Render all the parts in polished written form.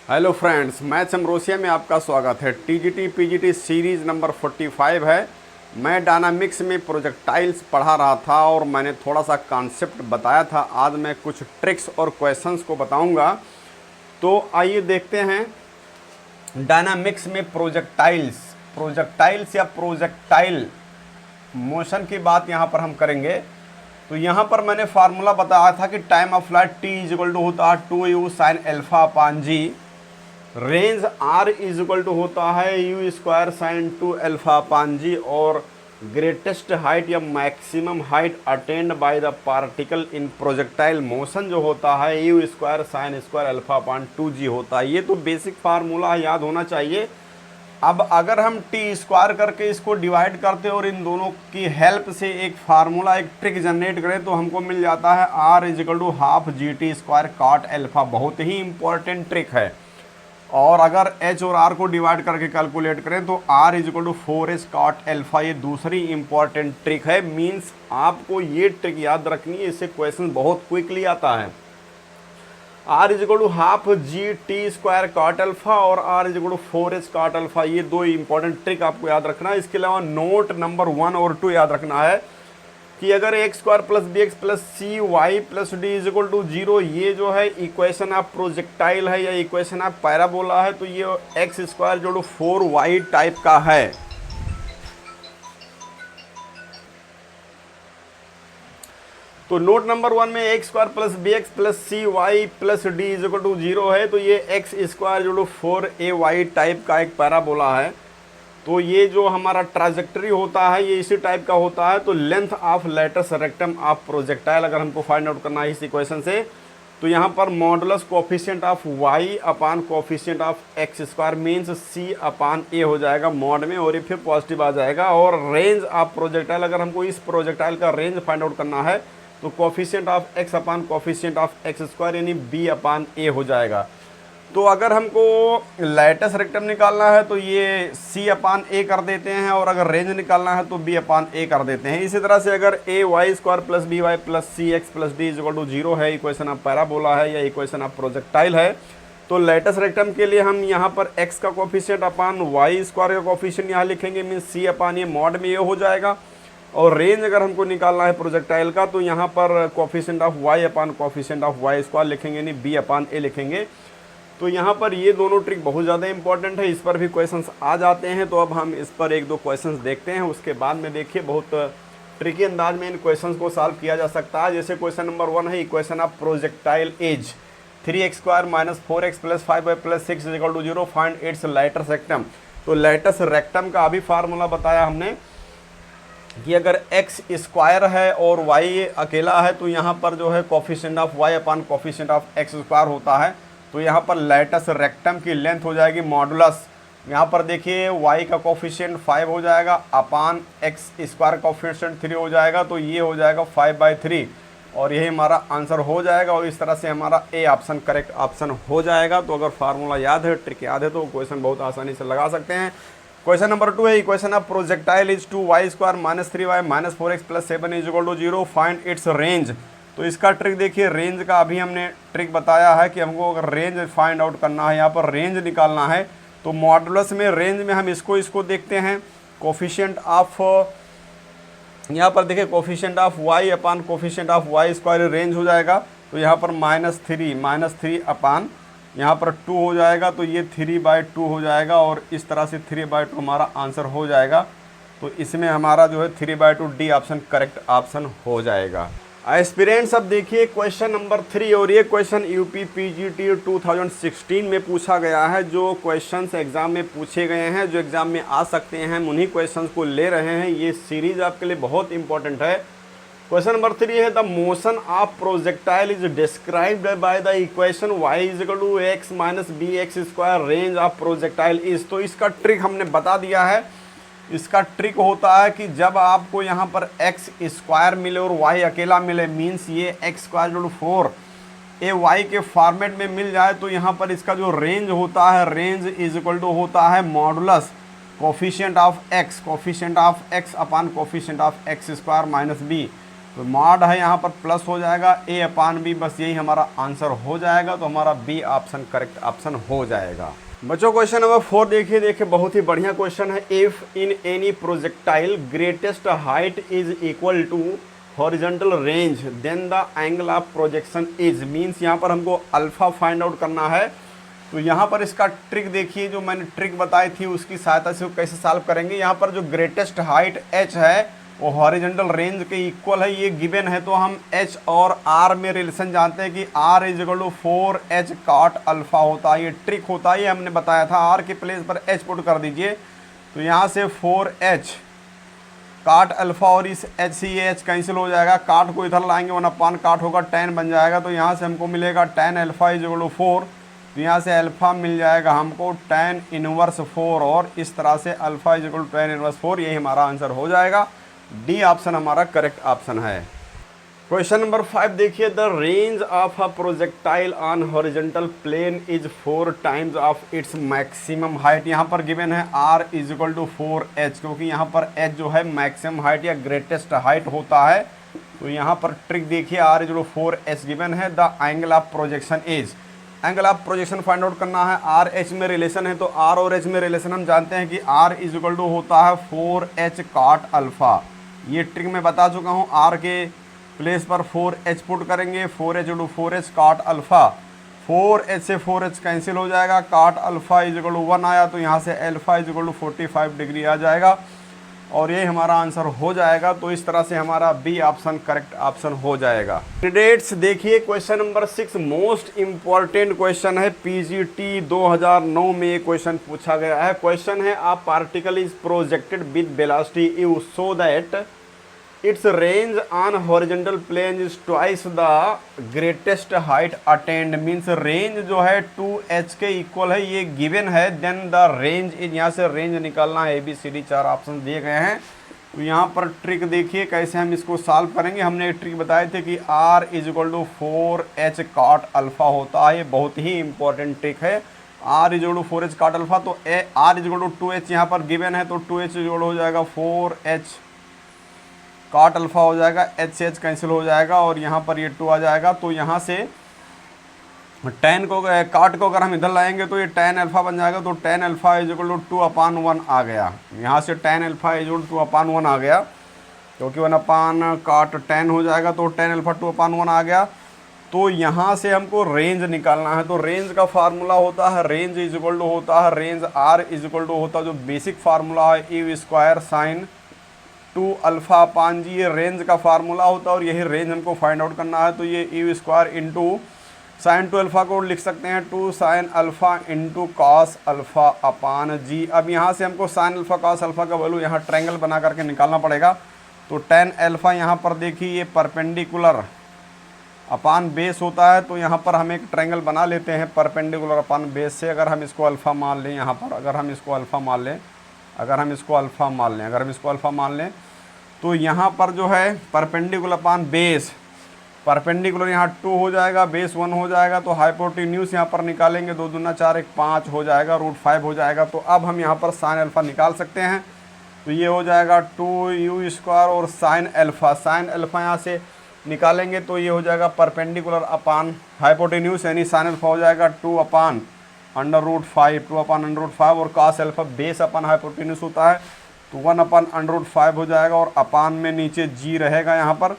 Hello friends, maths अमरोसिया में आपका स्वागत है। टीजीटी पीजीटी सीरीज़ नंबर 45 है। मैं डायनामिक्स में प्रोजेक्टाइल्स पढ़ा रहा था और मैंने थोड़ा सा कॉन्सेप्ट बताया था। आज मैं कुछ ट्रिक्स और क्वेश्चंस को बताऊंगा। तो आइए देखते हैं डायनामिक्स में प्रोजेक्टाइल्स या प्रोजेक्टाइल मोशन की बात यहाँ पर हम करेंगे। तो यहाँ पर मैंने फार्मूला बताया था कि time of flight t equal to होता है 2u sine alpha upon g. Range r is equal to होता है u square sine 2 alpha upon g. और ग्रेटेस्ट हाइट या maximum height attained by the particle in projectile motion जो होता है u square sine square alpha upon 2g होता है। ये तो बेसिक फार्मूला याद होना चाहिए। अब अगर हम टी स्क्वायर करके इसको डिवाइड करते और इन दोनों की हेल्प से एक फार्मूला एक ट्रिक जनरेट करें तो हमको मिल जाता है r is equal to half g t square cot alpha. बहुत ही इंपॉर्टेंट ट्रिक है। और अगर h और r को डिवाइड करके कैलकुलेट करें तो r is equal to 4h cot alpha. ये दूसरी इंपॉर्टेंट ट्रिक है। मीन्स आपको ये ट्रिक याद रखनी है, इससे क्वेश्चन बहुत क्विकली आता है। r is equal to half g t square cot alpha और r is equal to 4h cot alpha. ये दो इंपॉर्टेंट ट्रिक आपको याद रखना है। इसके अलावा नोट नंबर 1 और 2 याद रखना है कि अगर x square plus b x plus c y plus d is equal to 0 ये जो है इक्वेशन ऑफ प्रोजेक्टाइल है या इक्वेशन ऑफ पैराबोला है, तो ये एक्स स्क्वायर जो 4y टाइप का है। तो नोट नंबर 1 में x square plus b x plus c y plus d is equal to 0 है, तो ये एक्स स्क्वायर जो 4ay टाइप का एक पैराबोला है। तो ये जो हमारा ट्राजेक्टरी होता है ये इसी टाइप का होता है। तो length of latus rectum of projectile अगर हमको फाइंड आउट करना है इस इक्वेशन से, तो यहाँ पर modulus coefficient of y upon coefficient of x square means c upon a हो जाएगा मॉड में, और ये फिर पॉजिटिव आ जाएगा। और रेंज ऑफ प्रोजेक्टाइल अगर हमको इस प्रोजेक्टाइल का रेंज फाइंड आउट करना है तो coefficient of x upon coefficient of x square यानी b अपान a हो जाएगा। तो अगर हमको लेटस रेक्टम निकालना है तो ये c अपान a कर देते हैं, और अगर रेंज निकालना है तो b अपान a कर देते हैं। इसी तरह से अगर a y square plus b y plus c x plus d is equal to 0 है, इक्वेशन ऑफ पैराबोला है या इक्वेशन ऑफ प्रोजेक्टाइल है, तो लेटस रेक्टम के लिए हम यहाँ पर x का कोफिशिएंट अपान वाई स्क्वायर का कोफिशिएंट यहाँ लिखेंगे, मीन्स c अपान ये मॉड में ये हो जाएगा। और रेंज अगर हमको निकालना है प्रोजेक्टाइल का तो यहाँ पर coefficient of y upon coefficient of y square लिखेंगे यानी b अपान a लिखेंगे। तो यहाँ पर ये दोनों ट्रिक बहुत ज़्यादा इंपॉर्टेंट है, इस पर भी क्वेश्चंस आ जाते हैं। तो अब हम इस पर एक दो क्वेश्चंस देखते हैं, उसके बाद में देखिए बहुत ट्रिकी अंदाज में इन क्वेश्चंस को सॉल्व किया जा सकता है। जैसे क्वेश्चन नंबर 1 है equation of projectile as 3x square minus 4x plus 5y plus 6 is equal to 0 find its latus rectum. तो लेटस रेक्टम का अभी फार्मूला बताया हमने कि अगर x स्क्वायर है और y अकेला है तो यहाँ पर जो है coefficient of y upon coefficient of x square होता है। तो यहाँ पर लेटस रेक्टम की लेंथ हो जाएगी मॉडुलस, यहाँ पर देखिए y का कोफिशिएंट 5 हो जाएगा अपान एक्स स्क्वायर कोफिशिएंट 3 हो जाएगा, तो ये हो जाएगा 5/3 और यही हमारा आंसर हो जाएगा। और इस तरह से हमारा ए ऑप्शन करेक्ट ऑप्शन हो जाएगा। तो अगर फार्मूला याद है, ट्रिक याद है, तो क्वेश्चन बहुत आसानी से लगा सकते हैं। क्वेश्चन नंबर 2 है equation of projectile is 2y square minus 3y minus 4x plus 7 is equal to 0 find its range. तो इसका ट्रिक देखिए, रेंज का अभी हमने ट्रिक बताया है कि हमको अगर रेंज फाइंड आउट करना है, यहाँ पर रेंज निकालना है, तो मॉडुलस में रेंज में हम इसको देखते हैं कोफिशिएंट ऑफ, यहाँ पर देखिए coefficient of y upon coefficient of y square range हो जाएगा। तो यहाँ पर -3 अपान यहाँ पर 2 हो जाएगा, तो ये 3/2 हो जाएगा और इस तरह से 3/2 हमारा आंसर हो जाएगा। तो इसमें हमारा जो है 3/2 डी ऑप्शन करेक्ट ऑप्शन हो जाएगा। एस्पिरेंट्स अब देखिए क्वेश्चन नंबर 3, और ये क्वेश्चन यूपी पीजीटी 2016 में पूछा गया है। जो क्वेश्चंस एग्जाम में पूछे गए हैं, जो एग्जाम में आ सकते हैं, हम उन्हीं क्वेश्चंस को ले रहे हैं। ये सीरीज आपके लिए बहुत इंपॉर्टेंट है। क्वेश्चन नंबर 3 है the motion of projectile is described by the equation y is equal to x minus b x square range of projectile is. तो इसका ट्रिक हमने बता दिया है। इसका ट्रिक होता है कि जब आपको यहाँ पर x स्क्वायर मिले और y अकेला मिले, मीन्स ये x स्क्वायर जो 4ay के फॉर्मेट में मिल जाए, तो यहाँ पर इसका जो रेंज होता है, रेंज इज इक्वल टू होता है modulus coefficient of x upon coefficient of x square minus b। तो मॉड है यहाँ पर प्लस हो जाएगा a अपान बी, बस यही हमारा आंसर हो जाएगा। तो हमारा बी ऑप्शन करेक्ट ऑप्शन हो जाएगा। बच्चों क्वेश्चन नंबर 4 देखिए बहुत ही बढ़िया क्वेश्चन है। If in any projectile greatest height is equal to horizontal range then the angle of projection is, means यहाँ पर हमको अल्फा फाइंड आउट करना है। तो यहाँ पर इसका ट्रिक देखिए, जो मैंने ट्रिक बताई थी उसकी सहायता से वो कैसे सॉल्व करेंगे। यहाँ पर जो ग्रेटेस्ट हाइट h है वो हॉरिजॉन्टल रेंज के इक्वल है, ये गिवन है। तो हम h और r में रिलेशन जानते हैं कि r is equal to 4h cot alpha होता है। ये ट्रिक होता है, ये हमने बताया था। r के प्लेस पर h पुट कर दीजिए, तो यहाँ से 4h काट अल्फा और इस h से ये h कैंसिल हो जाएगा। काट को इधर लाएंगे, 1/, काट होगा tan बन जाएगा। तो यहाँ से हमको मिलेगा tan alpha is equal to 4। तो यहाँ से अल्फा मिल जाएगा हमको tan इनवर्स 4, और इस तरह से alpha is equal to tan inverse 4, यही हमारा आंसर हो जाएगा। डी ऑप्शन हमारा करेक्ट ऑप्शन है। क्वेश्चन नंबर 5 देखिए, the range of a projectile on horizontal plane is 4 times of its maximum height. यहाँ पर गिवन है r is equal to 4h, क्योंकि यहाँ पर h जो है मैक्सिमम हाइट या ग्रेटेस्ट हाइट होता है। तो यहाँ पर ट्रिक देखिए, r is equal to 4h given है। The angle of projection is, angle of projection find out करना है। r h में रिलेशन है, तो r और h में रिलेशन हम जानते हैं कि r इज इक्वल टू होता है 4h कॉट अल्फा। ये ट्रिक मैं बता चुका हूँ। r के प्लेस पर 4h पुट करेंगे, 4h to 4h cot alpha, 4h से 4h कैंसिल हो जाएगा। Cot alpha is equal to 1 आया, तो यहाँ से alpha is equal to 45 degree आ जाएगा, और ये हमारा आंसर हो जाएगा। तो इस तरह से हमारा बी ऑप्शन करेक्ट ऑप्शन हो जाएगा। कैंडिडेट्स देखिए question number 6 most important question है। पीजीटी 2009 में ये क्वेश्चन पूछा गया है। क्वेश्चन है, a particle is projected with velocity u so that its range on horizontal plane is twice the greatest height attained, means range जो है 2h के इक्वल है, ये गिवन है। देन द रेंज इज, यहाँ से रेंज निकालना है। ABCD 4 ऑप्शन दिए गए हैं। तो यहाँ पर ट्रिक देखिए कैसे हम इसको सॉल्व करेंगे। हमने एक ट्रिक बताए थे कि r is equal to 4h cot alpha होता है। ये बहुत ही इंपॉर्टेंट ट्रिक है। r is equal to 4h cot alpha, तो r is equal to 2h यहाँ पर गिवन है, तो 2h इज इक्वल हो जाएगा 4h काट अल्फा हो जाएगा, h से h कैंसिल हो जाएगा, और यहाँ पर ये 2 आ जाएगा। तो यहाँ से tan को, काट को अगर हम इधर लाएंगे तो ये tan अल्फा बन जाएगा। तो tan alpha is equal to 2/1 आ गया। यहाँ से tan alpha is equal to 2/1 आ गया, क्योंकि 1 काट tan हो जाएगा, तो tan अल्फा 2/1 आ गया। तो यहाँ से हमको रेंज निकालना है। तो रेंज का फार्मूला होता है, रेंज इज इक्वल टू होता है, range r is equal to होता है जो बेसिक फार्मूला है, u square sine 2 alpha upon g, ये रेंज का फार्मूला होता है, और यही रेंज हमको फाइंड आउट करना है। तो ये u square into sine 2 alpha को लिख सकते हैं 2 sine alpha into cos alpha upon g. अब यहाँ से हमको साइन अल्फा कॉस अल्फा का वैल्यू यहाँ ट्रायंगल बना करके निकालना पड़ेगा। तो tan अल्फा यहाँ पर देखिए ये परपेंडिकुलर अपान बेस होता है, तो यहाँ पर हम एक ट्रायंगल बना लेते हैं परपेंडिकुलर अपान बेस से। अगर हम इसको अल्फ़ा मान लें, यहाँ पर अगर हम इसको अल्फ़ा मान लें, अगर हम इसको अल्फ़ा मान लें, तो यहाँ पर जो है परपेंडिकुलर अपान बेस, परपेंडिकुलर यहाँ 2 हो जाएगा, बेस 1 हो जाएगा। तो हाइपोटेन्यूज यहाँ पर निकालेंगे, 2 दूना 4 1 5 हो जाएगा, √5 हो जाएगा। तो अब हम यहाँ पर साइन अल्फ़ा निकाल सकते हैं। तो ये हो जाएगा 2u स्क्वायर और साइन अल्फ़ा यहाँ से निकालेंगे, तो ये हो जाएगा परपेंडिकुलर अपान हाइपोटेन्यूज, यानी साइन अल्फ़ा हो जाएगा 2/√5 और cos अल्फ़ा बेस अपन हाइपोटेन्यूज होता है, तो 1/√5 हो जाएगा, और अपान में नीचे जी रहेगा यहाँ पर।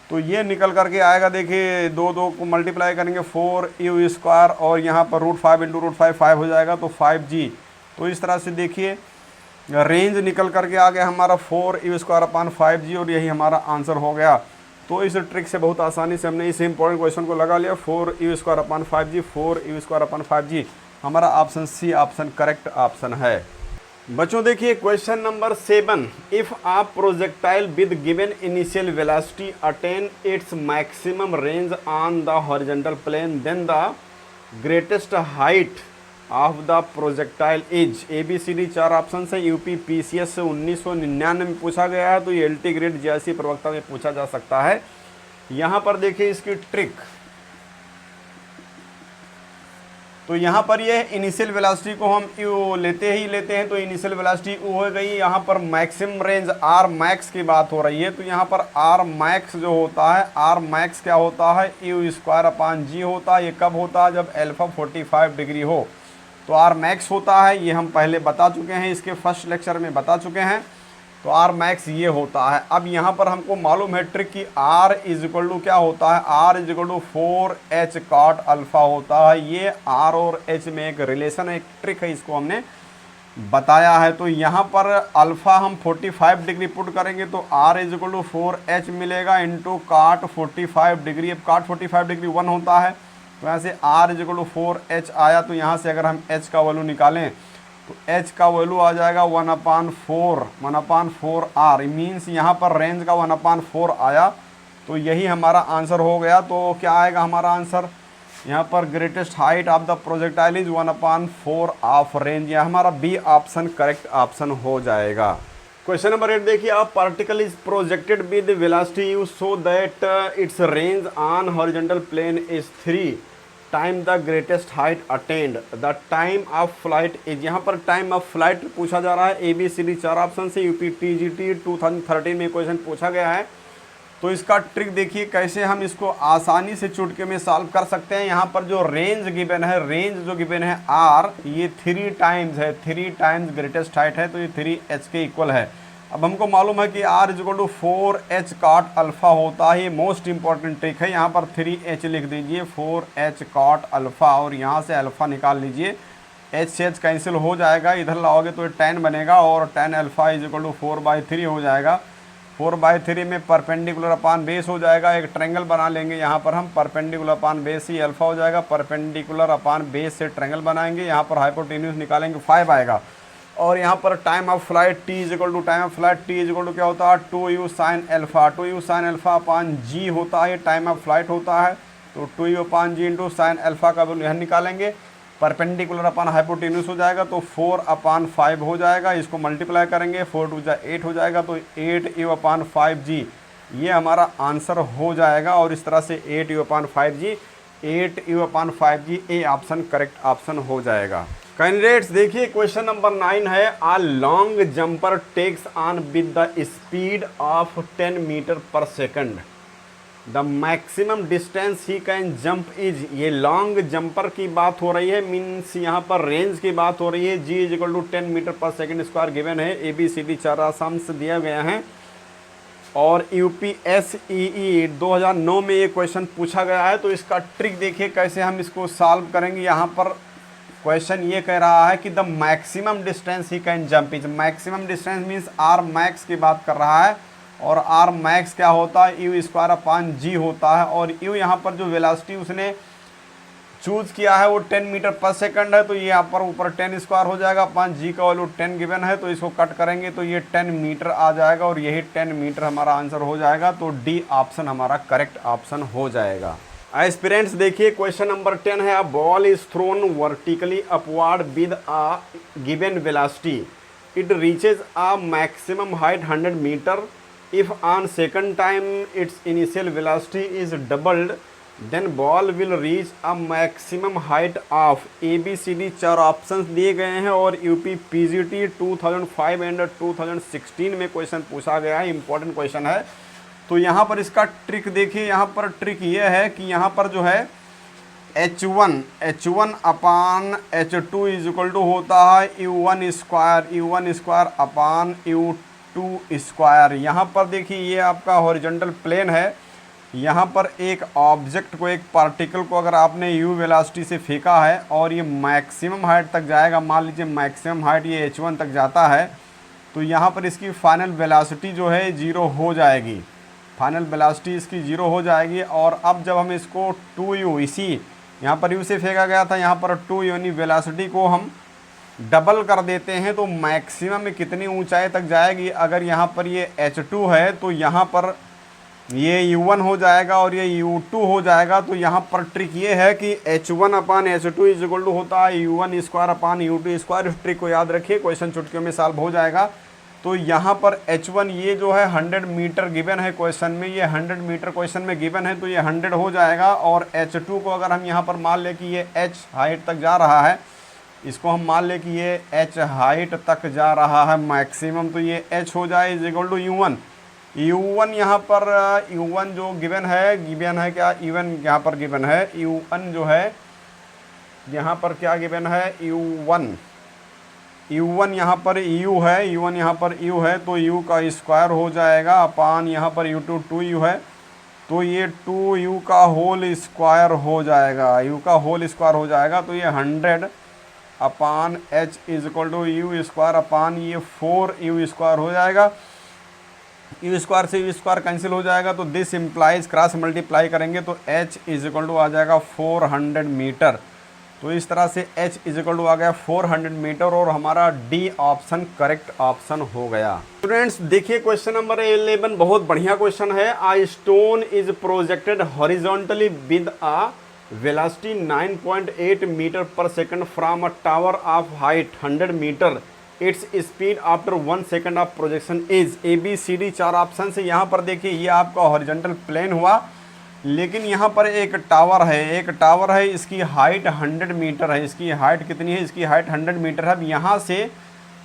तो ये निकल करके आएगा, देखिए 2 को मल्टीप्लाई करेंगे 4u स्क्वायर, और यहाँ पर √5 इंटू √5 5 हो जाएगा, तो 5g। तो इस तरह से देखिए रेंज निकल करके आ गया हमारा 4u स्क्वायर अपान 5g, और यही हमारा आंसर हो गया। तो इस ट्रिक से बहुत आसानी से हमने इस इंपॉर्टेंट क्वेश्चन को लगा लिया। 4u square upon 5g, 4u square upon 5g, हमारा option C option correct option है। बच्चों देखिए question number 7, if a projectile with given initial velocity attain its maximum range on the horizontal plane then the greatest height of the projectile is. ABCD 4 option है। UP PCS से 1999 में पूछा गया है, तो ये LT ग्रेड JIC प्रवक्ता में पूछा जा सकता है। यहाँ पर देखिए इसकी ट्रिक, तो यहाँ पर ये इनिशियल वेलोसिटी को हम यू लेते हैं, तो इनिशियल वेलोसिटी यू हो गई। यहाँ पर मैक्सिमम रेंज आर मैक्स की बात हो रही है, तो यहाँ पर आर मैक्स जो होता है, आर मैक्स क्या होता है, यू स्क्वायर अपान जी होता है। ये कब होता है, जब अल्फा 45 डिग्री हो तो आर मैक्स होता है। ये हम पहले बता चुके हैं, इसके फर्स्ट लेक्चर में बता चुके हैं। तो आर मैक्स ये होता है। अब यहाँ पर हमको मालूम है ट्रिक कि आर इज इक्वल टू क्या होता है, r is equal to 4h cot alpha होता है। ये आर और एच में एक रिलेशन है, एक ट्रिक है, इसको हमने बताया है। तो यहाँ पर अल्फा हम 45 डिग्री पुट करेंगे तो are is equal to 4h मिलेगा इंटू काट 45 डिग्री। अब काट 45 डिग्री 1 होता है, तो यहाँ से are is equal to 4h आया। तो यहाँ से अगर हम h का वैल्यू निकालें तो h का वैल्यू आ जाएगा 1/4 आर। मीन्स यहाँ पर रेंज का 1/4 आया, तो यही हमारा आंसर हो गया। तो क्या आएगा हमारा आंसर, यहाँ पर greatest height of the projectile is 1/4 of range. यह हमारा बी ऑप्शन करेक्ट ऑप्शन हो जाएगा। क्वेश्चन नंबर 8 देखिए, a particle is projected with velocity u so that its range on horizontal plane is 3 time the greatest height attained, the time of flight is. यहाँ पर time of flight पूछा जा रहा है। ABCD 4 option से UP TGT 2013 में question पूछा गया है। तो इसका ट्रिक देखिए कैसे हम इसको आसानी से चुटके में सॉल्व कर सकते हैं। यहाँ पर जो रेंज गिवन है, रेंज जो गिवन है आर, ये 3 टाइम्स है, 3 टाइम्स ग्रेटेस्ट हाइट है, तो ये 3h के इक्वल है। अब हमको मालूम है कि r is equal to 4h cot alpha होता है। ये मोस्ट इंपॉर्टेंट ट्रिक है। यहाँ पर 3h लिख दीजिए, 4h कॉट अल्फा, और यहाँ से अल्फा निकाल लीजिए। h से h कैंसिल हो जाएगा, इधर लाओगे तो ये 10 बनेगा, और 10 अल्फा इज इक्वल टू 4/3 हो जाएगा। 4/3 में परपेंडिकुलर अपान बेस हो जाएगा। एक ट्रायंगल बना लेंगे, यहाँ पर हम परपेंडिकुलर अपान बेस ही अल्फा हो जाएगा। परपेंडिकुलर अपान बेस से ट्रायंगल बनाएंगे, यहाँ पर हाइपोटेन्यूज निकालेंगे 5 आएगा। और यहाँ पर time of flight t is equal to, time of flight t is equal to क्या होता है, 2u sine alpha, 2u sine alpha upon g होता है। टाइम ऑफ फ्लाइट होता है, तो 2u अपान g इंटू साइन अल्फा का वैल्यू यहाँ निकालेंगे। परपेंडिकुलर अपान हाइपोटेन्यूज हो जाएगा, तो 4/5 हो जाएगा। इसको मल्टीप्लाई करेंगे, 4 2 जा 8 हो जाएगा, तो 8u/5g ये हमारा आंसर हो जाएगा। और इस तरह से 8u/5g, 8u/5g A option correct option हो जाएगा। कैंडिडेट्स देखिए क्वेश्चन नंबर 9 है, a long jumper takes on with the speed of 10 metre per second, the maximum distance he can jump is. ये लॉन्ग जंपर की बात हो रही है, मीन्स यहाँ पर रेंज की बात हो रही है। g is equal to 10 metre per second square given है। ABCD 4 आसाम्स दिया गया है, और UPSEE 2009 में ये क्वेश्चन पूछा गया है। तो इसका ट्रिक देखिए कैसे हम इसको सॉल्व करेंगे। यहाँ पर क्वेश्चन ये कह रहा है कि the maximum distance he can jump is. Maximum distance means R max की बात कर रहा है, और आर मैक्स क्या होता है, यू स्क्वायर अपान जी होता है। और यू यहाँ पर जो वेलोसिटी उसने चूज किया है वो 10 मीटर पर सेकंड है, तो ये यहाँ पर ऊपर 10 स्क्वायर हो जाएगा, अपान जी का वैल्यू 10 गिवन है, तो इसको कट करेंगे तो ये 10 मीटर आ जाएगा, और यही 10 मीटर हमारा आंसर हो जाएगा। तो डी ऑप्शन हमारा करेक्ट ऑप्शन हो जाएगा। एस्पिरेंट्स देखिए क्वेश्चन नंबर 10 है, a ball is thrown vertically upward with a given velocity, it reaches a maximum height 100 metre, if on second time its initial velocity is doubled, then ball will reach a maximum height of. ABCD 4 options दिए गए हैं, और UP PGT 2005 and 2016 में question पूछा गया है। Important question है। तो यहाँ पर इसका ट्रिक देखिए, यहाँ पर ट्रिक ये है कि यहाँ पर जो है H1 upon H2 is equal to होता है U1 square upon U2 square. यहाँ पर देखिए ये आपका हॉरिजॉन्टल प्लेन है। यहाँ पर एक ऑब्जेक्ट को, एक पार्टिकल को अगर आपने u वेलोसिटी से फेंका है और ये मैक्सिमम हाइट तक जाएगा, मान लीजिए मैक्सिमम हाइट ये H1 तक जाता है, तो यहाँ पर इसकी फाइनल वेलोसिटी जो है 0 हो जाएगी। फाइनल वेलोसिटी इसकी 0 हो जाएगी। और अब जब हम इसको 2u, इसी यहाँ पर u से फेंका गया था, यहाँ पर 2u यानी वेलोसिटी को हम डबल कर देते हैं, तो मैक्सिमम में कितनी ऊंचाई तक जाएगी। अगर यहाँ पर ये H2 है तो यहाँ पर ये U1 हो जाएगा और ये U2 हो जाएगा। तो यहाँ पर ट्रिक ये है कि H1 upon H2 is equal to होता है U1 square upon U2 square. इस ट्रिक को याद रखिए, क्वेश्चन चुटकियों में सॉल्व हो जाएगा। तो यहाँ पर h1 ये जो है 100 मीटर गिवन है क्वेश्चन में, ये 100 मीटर क्वेश्चन में गिवन है, तो ये 100 हो जाएगा। और h2 को अगर हम यहाँ पर मान ले कि ये h हाइट तक जा रहा है, इसको हम मान ले कि ये h हाइट तक जा रहा है मैक्सिमम, तो ये h हो जाए is equal to u1। u1 यहाँ पर u1 जो गिवन है क्या, u1 यहाँ पर गिवन है, u1 जो है यहाँ पर क्या गिवन है, u1 यहाँ पर u है, u1 यहाँ पर u है, तो u का स्क्वायर हो जाएगा अपान यहाँ पर u2 2u है, तो ये 2u का होल स्क्वायर हो जाएगा, u का होल स्क्वायर हो जाएगा। तो ये 100 upon h is equal to u square upon ये 4u स्क्वायर हो जाएगा। यू स्क्वायर से यू स्क्वायर कैंसिल हो जाएगा, तो दिस इम्प्लाइज क्रॉस मल्टीप्लाई करेंगे तो h इज इक्वल टू आ जाएगा 400 मीटर। तो इस तरह से h इज इक्वल टू आ गया 400 मीटर और हमारा डी ऑप्शन करेक्ट ऑप्शन हो गया। स्टूडेंट्स देखिए क्वेश्चन नंबर 11 बहुत बढ़िया क्वेश्चन है। A stone is projected horizontally with a velocity 9.8 metre per second from a tower of height 100 metre, its speed after 1 second of projection is ABCD 4 option से। यहाँ पर देखिए ये आपका हॉरिजॉन्टल प्लेन हुआ, लेकिन यहाँ पर एक टावर है, इसकी हाइट 100 मीटर है। इसकी हाइट कितनी है, इसकी हाइट 100 मीटर है। अब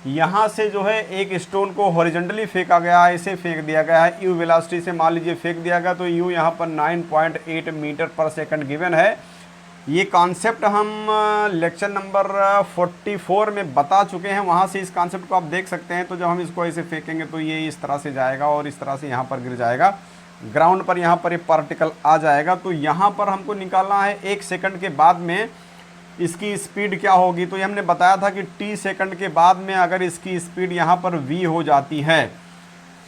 यहाँ से जो है एक स्टोन को हॉरिजॉन्टली फेंका गया है, इसे फेंक दिया गया है यू वेलोसिटी से, मान लीजिए फेंक दिया गया, तो यू यहाँ पर 9.8 मीटर पर सेकंड गिवन है। ये कॉन्सेप्ट हम लेक्चर नंबर 44 में बता चुके हैं, वहाँ से इस कॉन्सेप्ट को आप देख सकते हैं। तो जब हम इसको ऐसे फेंकेंगे तो ये इस तरह से जाएगा और इस तरह से यहाँ पर गिर जाएगा, ग्राउंड पर यहाँ पर ये पार्टिकल आ जाएगा। तो यहाँ पर हमको निकालना है 1 सेकंड के बाद में इसकी स्पीड क्या होगी। तो ये हमने बताया था कि t सेकंड के बाद में अगर इसकी स्पीड यहाँ पर v हो जाती है,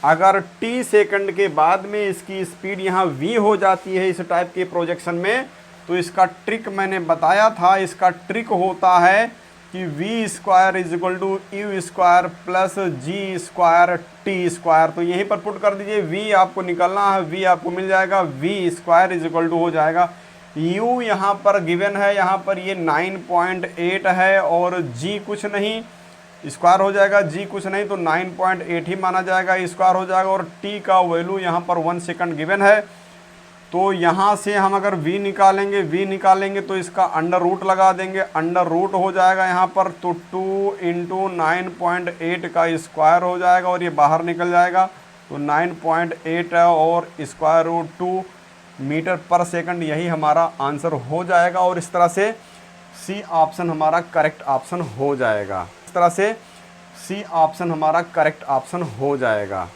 अगर t सेकंड के बाद में इसकी स्पीड यहाँ v हो जाती है इस टाइप के प्रोजेक्शन में, तो इसका ट्रिक मैंने बताया था। इसका ट्रिक होता है कि v square is equal to u square plus g square t square. तो यहीं पर पुट कर दीजिए, v आपको निकालना है, v आपको मिल जाएगा, v square is equal to हो जाएगा, u यहाँ पर गिवन है, यहाँ पर ये 9.8 है और g कुछ नहीं, स्क्वायर हो जाएगा, g कुछ नहीं तो 9.8 ही माना जाएगा, स्क्वायर हो जाएगा। और t का वैल्यू यहाँ पर 1 सेकंड गिवन है, तो यहाँ से हम अगर v निकालेंगे तो इसका अंडर रूट लगा देंगे, अंडर रूट हो जाएगा यहाँ पर, तो 2 इंटू 9.8 का स्क्वायर हो जाएगा और ये बाहर निकल जाएगा, तो 9.8 और square root 2 metre per second, यही हमारा आंसर हो जाएगा। और इस तरह से सी ऑप्शन हमारा करेक्ट ऑप्शन हो जाएगा, इस तरह से सी ऑप्शन हमारा करेक्ट ऑप्शन हो जाएगा।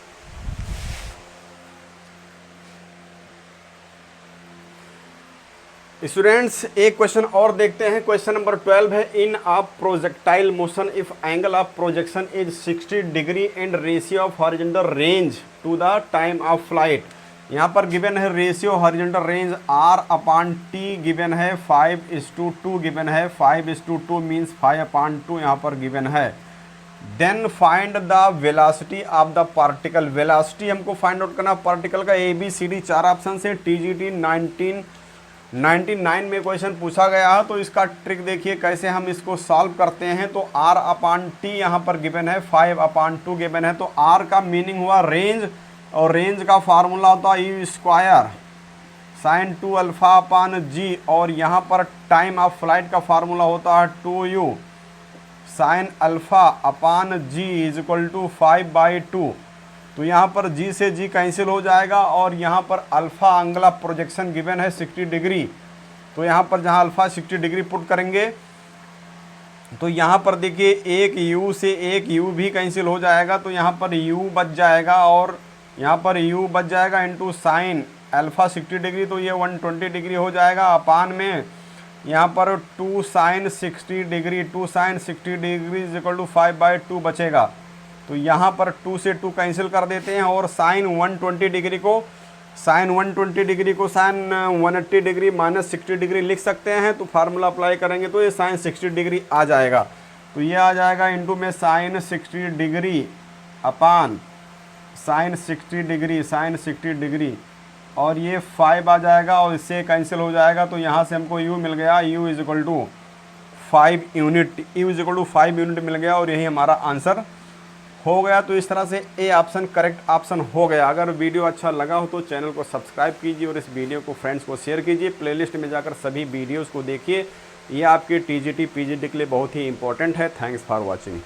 स्टूडेंट्स एक क्वेश्चन और देखते हैं, क्वेश्चन नंबर 12 है। In a projectile motion if angle of projection is 60 degree and ratio of horizontal range to the time of flight. यहाँ पर गिवन है ratio horizontal range R/T given है 5:2 गिवन है, 5:2 मीन्स 5/2 यहाँ पर गिवन है। Then find the velocity of the particle. Velocity हमको find out करना पार्टिकल का, ABCD 4 ऑप्शन से। TGT 1999 में क्वेश्चन पूछा गया है, तो इसका ट्रिक देखिए कैसे हम इसको सॉल्व करते हैं। तो R/T यहाँ पर गिवन है, 5/2 गिवन है, तो R का मीनिंग हुआ रेंज, और रेंज का फार्मूला होता है यू स्क्वायर sin 2 α/g, और यहाँ पर टाइम ऑफ फ्लाइट का फार्मूला होता है 2u sin α/g is equal to 5/2। तो यहाँ पर g से g कैंसिल हो जाएगा, और यहाँ पर alpha angle of projection given है 60 डिग्री, तो यहाँ पर जहाँ अल्फ़ा 60 डिग्री पुट करेंगे तो यहाँ पर देखिए एक u से एक u भी कैंसिल हो जाएगा, तो यहाँ पर u बच जाएगा, और यहाँ पर u बच जाएगा इंटू साइन अल्फ़ा 60 डिग्री, तो ये 120 डिग्री हो जाएगा, अपान में यहाँ पर 2 sin 60 degree, 2 sin 60 degree is equal to 5/2 बचेगा। तो यहाँ पर 2 से 2 कैंसिल कर देते हैं, और साइन 120 डिग्री को साइन 180 डिग्री माइनस 60 डिग्री लिख सकते हैं। तो फार्मूला अप्लाई करेंगे तो ये साइन 60 डिग्री आ जाएगा, तो ये आ जाएगा इंटू में sine 60 degree upon sine 60 degree, और ये 5 आ जाएगा और इससे कैंसिल हो जाएगा। तो यहाँ से हमको u मिल गया, u is equal to 5 unit, u is equal to 5 unit मिल गया, और यही हमारा आंसर हो गया। तो इस तरह से ए ऑप्शन करेक्ट ऑप्शन हो गया। अगर वीडियो अच्छा लगा हो तो चैनल को सब्सक्राइब कीजिए और इस वीडियो को फ्रेंड्स को शेयर कीजिए। प्लेलिस्ट में जाकर सभी वीडियोस को देखिए, ये आपके टीजीटी पीजीटी के लिए बहुत ही इंपॉर्टेंट है। Thanks for watching.